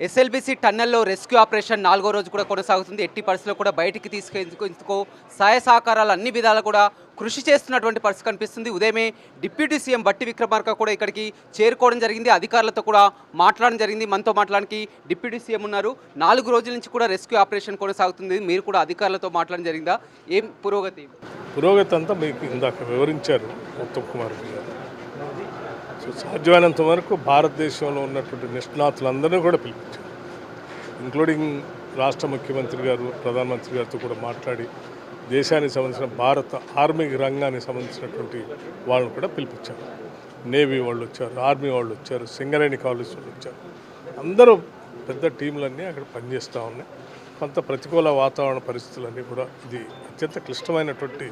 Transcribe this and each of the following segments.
SLBC టన్నెల్లో rescue operation 4వ రోజు కూడా కొనసాగుతుంది. ఎట్టి పరిస్థితుల్లో కూడా బయటికి తీసుకెందుకు సహాయ సహకారాలు అన్ని విధాలు కూడా కృషి చేస్తున్నటువంటి పరిస్థితి కనిపిస్తుంది. ఉదయమే డిప్యూటీ సీఎం బట్టి విక్రమార్క కూడా ఇక్కడికి చేరుకోవడం జరిగింది. అధికారులతో కూడా మాట్లాడడం జరిగింది. మనతో మాట్లాడడానికి డిప్యూటీ సీఎం ఉన్నారు. 4 రోజుల నుంచి కూడా రెస్క్యూ ఆపరేషన్ కొనసాగుతుంది. మీరు కూడా అధికారులతో మాట్లాడడం జరిగిందా? ఏం పురోగతి అంతా మీకు ఇందాక వివరించారు ఉత్తమ్ కుమార్ రెడ్డి గారు. సో సాధ్యమైనంత వరకు భారతదేశంలో ఉన్నటువంటి నిష్ణాతులందరినీ కూడా పిలిపించారు, ఇంక్లూడింగ్ రాష్ట్ర ముఖ్యమంత్రి గారు, ప్రధానమంత్రి గారితో కూడా మాట్లాడి దేశానికి సంబంధించిన భారత ఆర్మీ రంగానికి సంబంధించినటువంటి వాళ్ళని కూడా పిలిపించారు. నేవీ వాళ్ళు వచ్చారు, ఆర్మీ వాళ్ళు వచ్చారు, సింగరేణి కాలేజ్ వాళ్ళు వచ్చారు. అందరూ పెద్ద టీంలన్నీ అక్కడ పనిచేస్తూ ఉన్నాయి. కొంత ప్రతికూల వాతావరణ పరిస్థితులన్నీ కూడా, ఇది అత్యంత క్లిష్టమైనటువంటి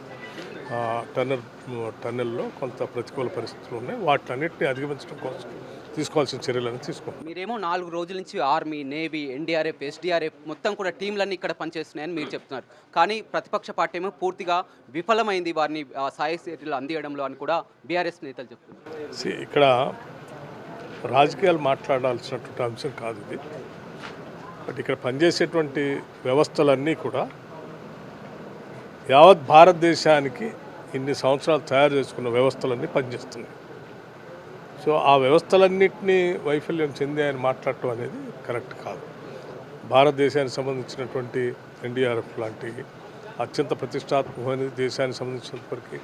టన్నెల్లో కొంత ప్రతికూల పరిస్థితులు ఉన్నాయి. వాటినన్నింటినీ అధిగమించడం కోసం తీసుకోవాల్సిన చర్యలను తీసుకుంటాం. మీరేమో 4 రోజుల నుంచి ఆర్మీ, నేవీ, ఎన్డీఆర్ఎఫ్, ఎస్డీఆర్ఎఫ్ మొత్తం కూడా టీంలన్నీ ఇక్కడ పనిచేస్తున్నాయని మీరు చెప్తున్నారు. కానీ ప్రతిపక్ష పార్టీ ఏమో పూర్తిగా విఫలమైంది వారిని సాయ చర్యలు అందియడంలో అని కూడా బీఆర్ఎస్ నేతలు చెప్తున్నారు. ఇక్కడ రాజకీయాలు మాట్లాడాల్సినటువంటి అంశం కాదు ఇది. బట్ ఇక్కడ పనిచేసేటువంటి వ్యవస్థలన్నీ కూడా యావత్ భారతదేశానికి ఇన్ని సంవత్సరాలు తయారు చేసుకున్న వ్యవస్థలన్నీ పనిచేస్తున్నాయి. సో ఆ వ్యవస్థలన్నింటినీ వైఫల్యం చెందాయని మాట్లాడటం అనేది కరెక్ట్ కాదు. భారతదేశానికి సంబంధించినటువంటి ఎన్డీఆర్ఎఫ్ లాంటి అత్యంత ప్రతిష్టాత్మకమైన దేశానికి సంబంధించినప్పటికీ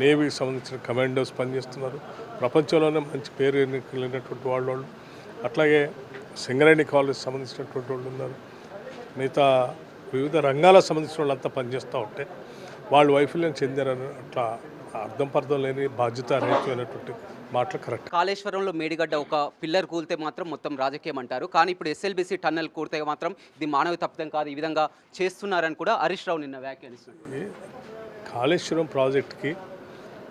నేవీకి సంబంధించిన కమాండోస్ పనిచేస్తున్నారు. ప్రపంచంలోనే మంచి పేరు ఎన్నికలినటువంటి వాళ్ళు. అట్లాగే సింగరేణి కాలేజ్ సంబంధించినటువంటి వాళ్ళు ఉన్నారు. మిగతా వివిధ రంగాలకు సంబంధించిన వాళ్ళంతా పనిచేస్తూ ఉంటే వాళ్ళు వైఫల్యం చెందారని అట్లా అర్థం పర్థం లేని బాధ్యత రహితమైనటువంటి మాటలు కరెక్ట్. కాళేశ్వరంలో మేడిగడ్డ ఒక పిల్లర్ కూలితే మాత్రం మొత్తం రాజకీయం అంటారు. కానీ ఇప్పుడు ఎస్ఎల్బీసీ టన్నెల్ కూలితే మాత్రం ఇది మానవ తప్పిదం కాదు, ఈ విధంగా చేస్తున్నారని కూడా హరీష్ రావు నిన్న వ్యాఖ్యానిస్తున్నారు. కాళేశ్వరం ప్రాజెక్టుకి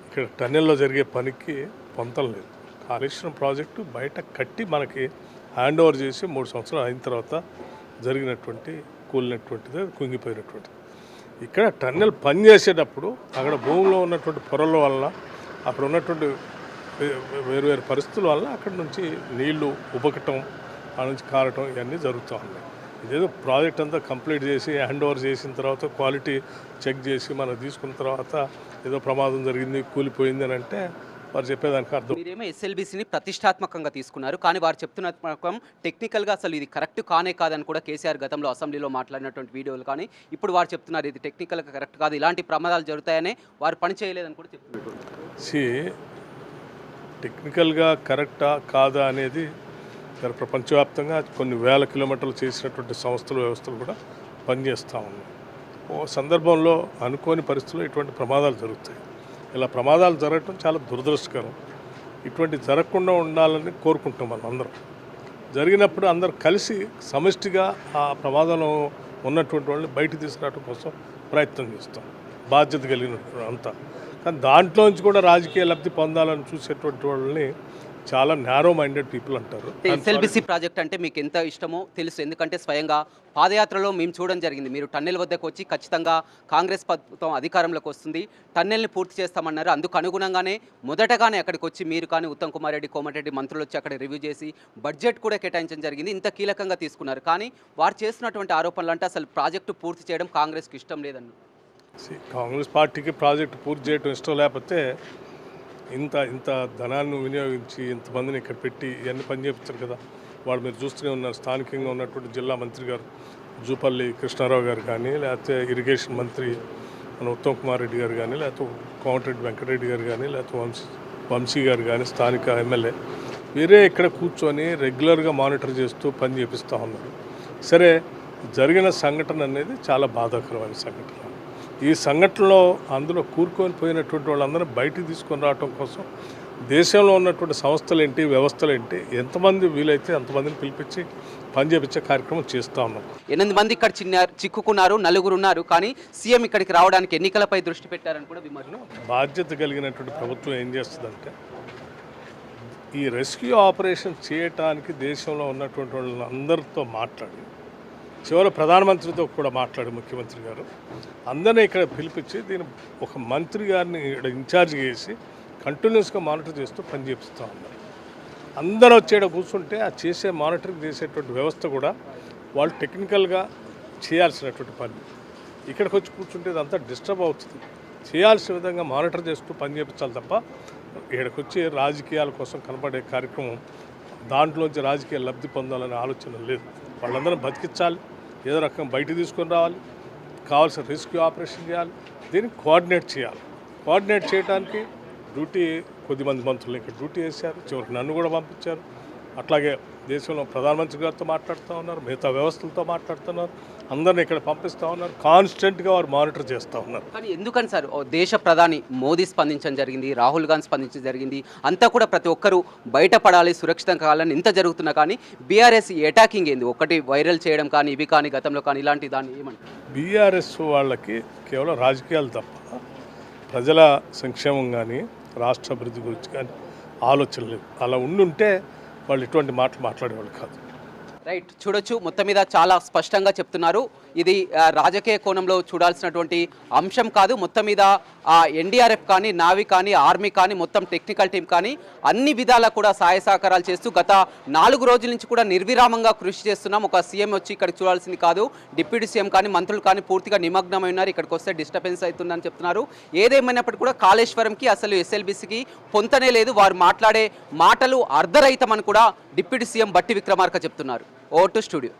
ఇక్కడ టన్నెల్లో జరిగే పనికి పొంతం లేదు. కాళేశ్వరం ప్రాజెక్టు బయట కట్టి మనకి హ్యాండ్ ఓవర్ చేసి 3 సంవత్సరాలు అయిన తర్వాత జరిగినటువంటి కూలినటువంటిది, కుంగిపోయినటువంటిది. ఇక్కడ టన్నెల్ పనిచేసేటప్పుడు అక్కడ భూమిలో ఉన్నటువంటి పొరల వల్ల, అక్కడ ఉన్నటువంటి వేరు పరిస్థితుల వల్ల అక్కడ నుంచి నీళ్లు ఉబకటం, ఆ నుంచి కారటం ఇవన్నీ జరుగుతూ ఉన్నాయి. ఇదేదో ప్రాజెక్ట్ అంతా కంప్లీట్ చేసి హ్యాండ్ ఓవర్ చేసిన తర్వాత క్వాలిటీ చెక్ చేసి మనం తీసుకున్న తర్వాత ఏదో ప్రమాదం జరిగింది, కూలిపోయింది అని అంటే వారు చెప్పేదానికి అర్థం. మీరేమో ఎస్ఎల్బీసీని ప్రతిష్టాత్మకంగా తీసుకున్నారు, కానీ వారు చెప్తున్న ప్రకారం టెక్నికల్గా అసలు ఇది కరెక్ట్ కానే కాదని కూడా కేసీఆర్ గతంలో అసెంబ్లీలో మాట్లాడినటువంటి వీడియోలు, కానీ ఇప్పుడు వారు చెప్తున్నారు ఇది టెక్నికల్గా కరెక్ట్ కాదు, ఇలాంటి ప్రమాదాలు జరుగుతాయనే వారు పని చేయలేదని కూడా చెప్తున్నారు. టెక్నికల్గా కరెక్టా కాదా అనేది ప్రపంచవ్యాప్తంగా కొన్ని వేల కిలోమీటర్లు చేసినటువంటి సంస్థలు, వ్యవస్థలు కూడా పనిచేస్తూ ఉన్నాయి. ఓ సందర్భంలో అనుకోని పరిస్థితుల్లో ఇటువంటి ప్రమాదాలు జరుగుతాయి. ఇలా ప్రమాదాలు జరగటం చాలా దురదృష్టకరం. ఇటువంటి జరగకుండా ఉండాలని కోరుకుంటాం మనం అందరం. జరిగినప్పుడు అందరూ కలిసి సమిష్టిగా ఆ ప్రమాదంలో ఉన్నటువంటి వాళ్ళని బయటికి తీసుకురావడం కోసం ప్రయత్నం చేస్తాం, బాధ్యత కలిగినటువంటి అంతా. కానీ దాంట్లోంచి కూడా రాజకీయ లబ్ధి పొందాలని చూసేటువంటి వాళ్ళని చాలా నారో మైండెడ్ పీపుల్ అంటారు. ఎస్ఎల్బీసీ ప్రాజెక్ట్ అంటే మీకు ఎంత ఇష్టమో తెలుసు, ఎందుకంటే స్వయంగా పాదయాత్రలో మేము చూడడం జరిగింది. మీరు టన్నెల్ వద్దకు వచ్చి ఖచ్చితంగా కాంగ్రెస్ ప్రభుత్వం అధికారంలోకి వస్తుంది, టన్నెల్ని పూర్తి చేస్తామన్నారు. అందుకు అనుగుణంగానే మొదటగానే అక్కడికి వచ్చి మీరు కానీ ఉత్తమ్ కుమార్ రెడ్డి, కోమటిరెడ్డి మంత్రులు వచ్చి అక్కడ రివ్యూ చేసి బడ్జెట్ కూడా కేటాయించడం జరిగింది. ఇంత కీలకంగా తీసుకున్నారు. కానీ వారు చేస్తున్నటువంటి ఆరోపణలు అంటే అసలు ప్రాజెక్టు పూర్తి చేయడం కాంగ్రెస్కి ఇష్టం లేదన్న. కాంగ్రెస్ పార్టీకి ప్రాజెక్టు పూర్తి చేయడం ఇష్టం లేకపోతే ఇంత ధనాన్ని వినియోగించి ఇంతమందిని ఇక్కడ పెట్టి ఇవన్నీ పని చేపించారు కదా. వాళ్ళు మీరు చూస్తూనే ఉన్నారు. స్థానికంగా ఉన్నటువంటి జిల్లా మంత్రి గారు జూపల్లి కృష్ణారావు గారు కానీ, లేకపోతే ఇరిగేషన్ మంత్రి మన ఉత్తమ్ కుమార్ రెడ్డి గారు కానీ, లేకపోతే కోమటిరెడ్డి వెంకటరెడ్డి గారు కానీ, లేకపోతే వంశీ గారు కానీ, స్థానిక ఎమ్మెల్యే వీరే ఇక్కడ కూర్చొని రెగ్యులర్గా మానిటర్ చేస్తూ పని చేపిస్తూ ఉన్నారు. సరే, జరిగిన సంఘటన అనేది చాలా బాధాకరమైన సంఘటన. ఈ సంఘటనలో అందులో కూరుకొని పోయినటువంటి వాళ్ళందరూ బయటికి తీసుకొని రావడం కోసం దేశంలో ఉన్నటువంటి సంస్థలు ఏంటి, వ్యవస్థలు ఏంటి, ఎంతమంది వీలైతే అంతమందిని పిలిపించి పని చేపించే కార్యక్రమం చేస్తూ ఉన్నాం. 8 మంది ఇక్కడ చిక్కుకున్నారు, 4 ఉన్నారు. కానీ సీఎం ఇక్కడికి రావడానికి ఎన్నికలపై దృష్టి పెట్టారని కూడా విమర్శలు. బాధ్యత కలిగినటువంటి ప్రభుత్వం ఏం చేస్తుందంటే ఈ రెస్క్యూ ఆపరేషన్ చేయటానికి దేశంలో ఉన్నటువంటి వాళ్ళందరితో మాట్లాడి, చివరి ప్రధానమంత్రితో కూడా మాట్లాడి ముఖ్యమంత్రి గారు అందరినీ ఇక్కడ పిలిపించి దీన్ని ఒక మంత్రి గారిని ఇక్కడ ఇన్ఛార్జ్ చేసి కంటిన్యూస్గా మానిటర్ చేస్తూ పని చేపిస్తూ ఉన్నారు. అందరూ వచ్చేట కూర్చుంటే ఆ చేసే మానిటరింగ్ చేసేటువంటి వ్యవస్థ కూడా వాళ్ళు టెక్నికల్గా చేయాల్సినటువంటి పని. ఇక్కడికి వచ్చి కూర్చుంటే ఇదంతా డిస్టర్బ్ అవుతుంది. చేయాల్సిన విధంగా మానిటర్ చేస్తూ పని చేయించాలి తప్ప ఇక్కడికి వచ్చి రాజకీయాల కోసం కనపడే కార్యక్రమం దాంట్లోంచి రాజకీయ లబ్ధి పొందాలనే ఆలోచన లేదు. వాళ్ళందరం బతికించాలి, ఏదో రకం బయట తీసుకొని రావాలి, కావాల్సిన రెస్క్యూ ఆపరేషన్ చేయాలి, దీన్ని కోఆర్డినేట్ చేయాలి. కోఆర్డినేట్ చేయడానికి డ్యూటీ కొద్దిమంది మంత్రులు ఇక్కడ డ్యూటీ వేశారు, చివరికి నన్ను కూడా పంపించారు. అట్లాగే దేశంలో ప్రధానమంత్రి గారితో మాట్లాడుతూ ఉన్నారు, మిగతా వ్యవస్థలతో మాట్లాడుతున్నారు, అందరిని ఇక్కడ పంపిస్తూ ఉన్నారు, కాన్స్టెంట్గా వారు మానిటర్ చేస్తూ ఉన్నారు. కానీ ఎందుకని సార్ ఓ దేశ ప్రధాని మోదీ స్పందించడం జరిగింది, రాహుల్ గాంధీ స్పందించడం జరిగింది, అంతా కూడా ప్రతి ఒక్కరూ బయటపడాలి, సురక్షితంగా కావాలని ఇంత జరుగుతున్నా కానీ బీఆర్ఎస్ అటాకింగ్ ఏంది, ఒకటి వైరల్ చేయడం కానీ ఇవి కానీ గతంలో కానీ ఇలాంటి దాన్ని ఏమంటారు? బీఆర్ఎస్ వాళ్ళకి కేవలం రాజకీయాలు తప్ప ప్రజల సంక్షేమం కానీ రాష్ట్ర అభివృద్ధి గురించి కానీ ఆలోచన లేదు. అలా ఉండుంటే వాళ్ళు ఇటువంటి మాటలు మాట్లాడేవాళ్ళు కాదు. రైట్, చూడొచ్చు మొత్తం మీద చాలా స్పష్టంగా చెప్తున్నారు. ఇది రాజకీయ కోణంలో చూడాల్సినటువంటి అంశం కాదు. మొత్తం మీద ఎన్డీఆర్ఎఫ్ కానీ, నావీ కానీ, ఆర్మీ కానీ, మొత్తం టెక్నికల్ టీం కానీ అన్ని విధాలా కూడా సహాయ సహకారాలు చేస్తూ గత 4 రోజుల నుంచి కూడా నిర్విరామంగా కృషి చేస్తున్నాం. ఒక సీఎం వచ్చి ఇక్కడికి చూడాల్సింది కాదు, డిప్యూటీ సీఎం కానీ మంత్రులు కానీ పూర్తిగా నిమగ్నమై ఉన్నారు. ఇక్కడికి వస్తే డిస్టర్బెన్స్ అవుతుందని చెప్తున్నారు. ఏదేమైనప్పటికీ కూడా కాళేశ్వరంకి అసలు ఎస్ఎల్బీసీకి పొంతనే లేదు. వారు మాట్లాడే మాటలు అర్ధరహితమని కూడా డిప్యూటీ సీఎం బట్టి విక్రమార్క చెప్తున్నారు. Over to studio.